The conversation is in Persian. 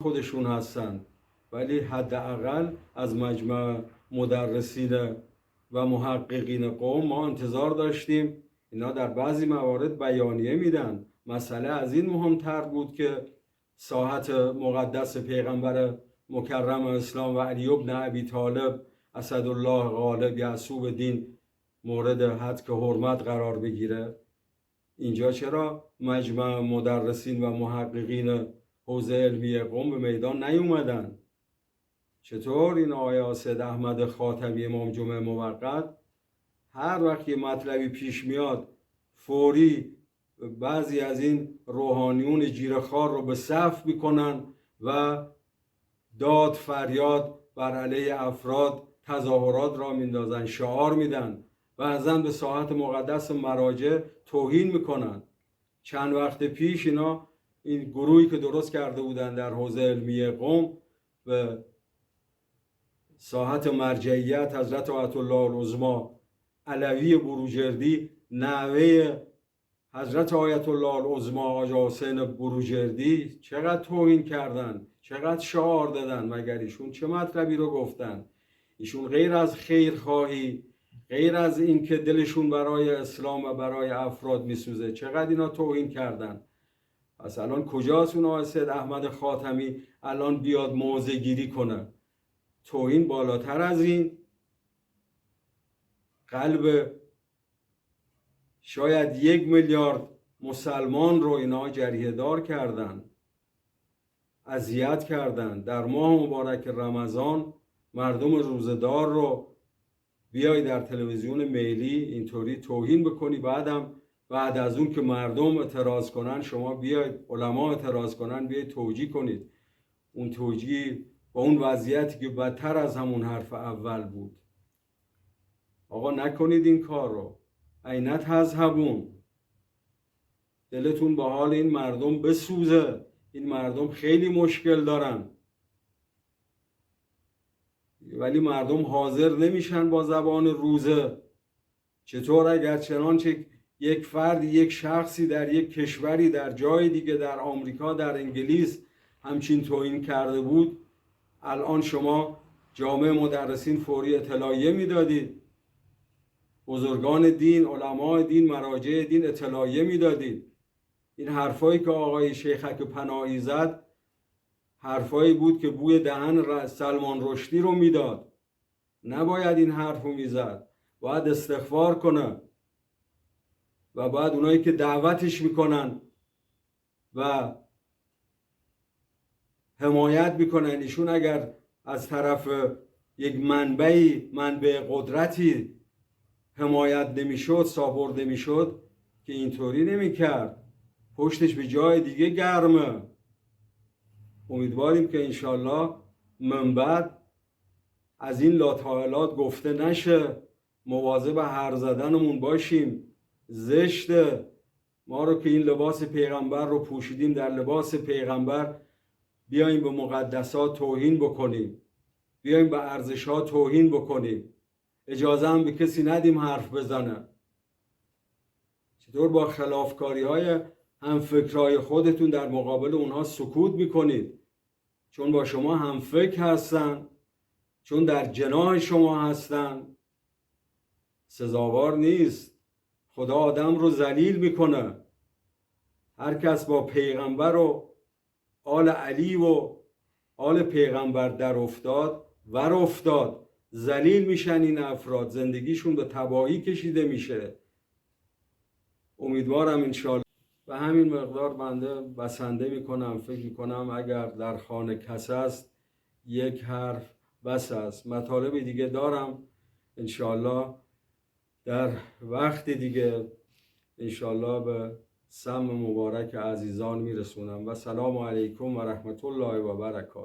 خودشون هستن، ولی حداقل از مجمع مدرسین و محققین قم ما انتظار داشتیم. اینا در بعضی موارد بیانیه میدن. مسئله از این مهمتر بود که ساحت مقدس پیغمبر مکرم اسلام و علی بن ابی طالب اسدالله غالب یعصوب دین مورد حد که حرمت قرار بگیره. اینجا چرا مجمع مدرسین و محققین حوزه علمی قم به میدان نیومدن؟ چطور این آقای اسد احمد خاتمی امام جمعه موقت هر وقت یه مطلبی پیش میاد فوری بعضی از این روحانیون جیره‌خوار رو به صف میکنن و داد فریاد بر علیه افراد تظاهرات را میندازن، شعار میدن، بعضا به ساحت مقدس مراجع توهین میکنن. چند وقت پیش اینا این گروهی که درست کرده بودن در حوزه علمی قم به ساحت مرجعیت حضرت آیت الله العظما علوی بروجردی نوه حضرت آیت الله العظما آقا حسین بروجردی چقدر توهین کردن، چقدر شعار دادن. مگر ایشون چه مطلبی رو گفتن؟ ایشون غیر از خیرخواهی، غیر از این که دلشون برای اسلام و برای افراد میسوزه، چقدر اینا توهین کردن؟ پس الان کجاست اون آقای سید احمد خاتمی الان بیاد موضع گیری کنه؟ توهین بالاتر از این. قلب شاید 1 میلیارد مسلمان رو اینا جریحه دار کردن، اذیت کردن. در ماه مبارک رمضان مردم روزدار رو بیای در تلویزیون ملی اینطوری توهین بکنی، بعد از اون که مردم اعتراض کنن شما بیاید، علما اعتراض کنن بیاید توجیه کنید. اون توجیه با اون وضعیتی که بدتر از همون حرف اول بود. آقا نکنید این کار رو. عین تذهبون، دلتون به حال این مردم بسوزه. این مردم خیلی مشکل دارن، ولی مردم حاضر نمیشن با زبان روزه. چطور اگر چنانچه یک فرد، یک شخصی در یک کشوری، در جای دیگه، در آمریکا، در انگلیس همچین توهین کرده بود، الان شما جامعه مدرسین فوری اطلاعیه میدادید، بزرگان دین، علمای دین، مراجع دین اطلاعیه میدادید. این حرفایی که آقای شیخک پناهی زد حرفایی بود که بوی دهن سلمان رشدی رو میداد. نباید این حرفو میزد. باید استغفار کنه و باید اونایی که دعوتش میکنن و حمایت میکنن ایشون اگر از طرف یک منبع قدرتی حمایت نمیشد، ساپورت نمیشد، که اینطوری نمیکرد. پشتش به جای دیگه گرمه. امیدواریم که انشالله من بعد از این لاطایلات گفته نشه. مواظب حرف زدنمون باشیم. زشته ما رو که این لباس پیغمبر رو پوشیدیم، در لباس پیغمبر بیایم به مقدسات توهین بکنیم، بیایم به ارزش‌ها توهین بکنیم، اجازه هم به کسی ندیم حرف بزنه. چطور با خلافکاری‌های همفکرای خودتون در مقابل اونها سکوت میکنید؟ چون با شما همفکر هستن، چون در جناح شما هستن. سزاوار نیست. خدا آدم رو ذلیل میکنه. هر کس با پیغمبر و آل علی و آل پیغمبر در افتاد ور افتاد. ذلیل میشن این افراد، زندگیشون به تباهی کشیده میشه. امیدوارم انشالله به همین مقدار بنده بسنده میکنم. فکر میکنم اگر در خانه کس است یک حرف بس است. مطالب دیگه دارم انشالله در وقت دیگه انشالله به سم مبارک عزیزان میرسونم. و سلام علیکم و رحمت الله و برکاته.